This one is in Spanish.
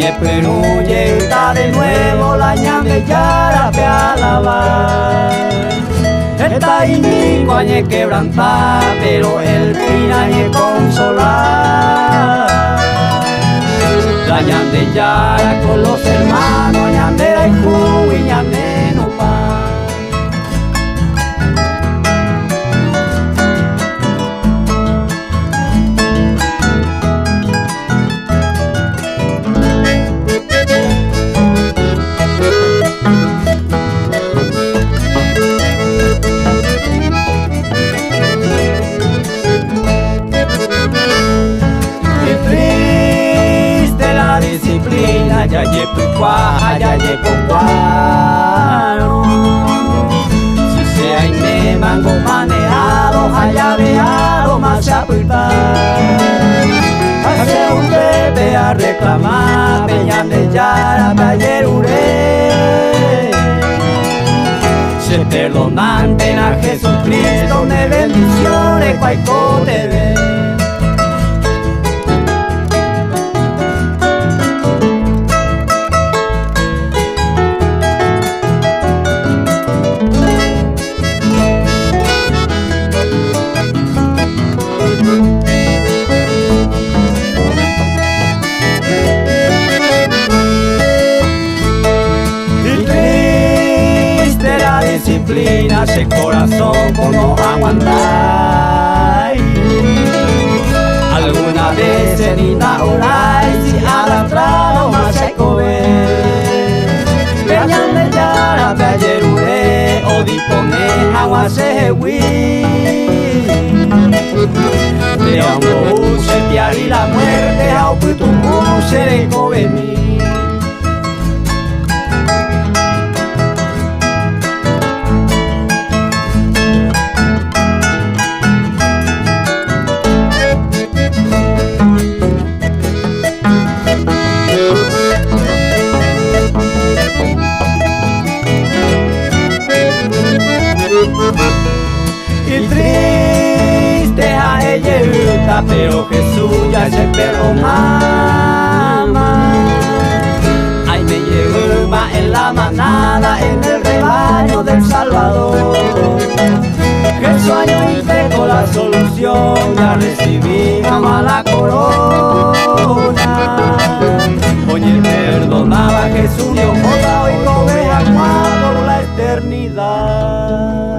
Oye Perú llega de nuevo la ñame yara pe alabar. Esta inico añe quebrantar, pero el fin añe consolar. La ñande yara con los hermanos, ñandera y jugo y ñande no pa. Ya yepuicua, ya yepucuaro. Si sea y me mango manejado, haya veado más apuitar. Hace un bebé a reclamar, peñan de yara, tallerure. Se perdonante a Jesucristo, de bendiciones, cuaico te ve. Disciplina, ese corazón como aguantar. Alguna vez en inaugurarse si arrastrado más se cobe. Peñan de yara, payerure, o dipone agua se hui. De hongo se piari la muerte, a puto se le cobe mi. Y triste a ella luta, pero Jesús ya se perdonaba. Ay, me lleva en la manada, en el rebaño del Salvador. Jesús año y tengo la solución, ya recibí jamás la corona. Oye, perdonaba Jesús, Dios moda hoy no vea por la eternidad.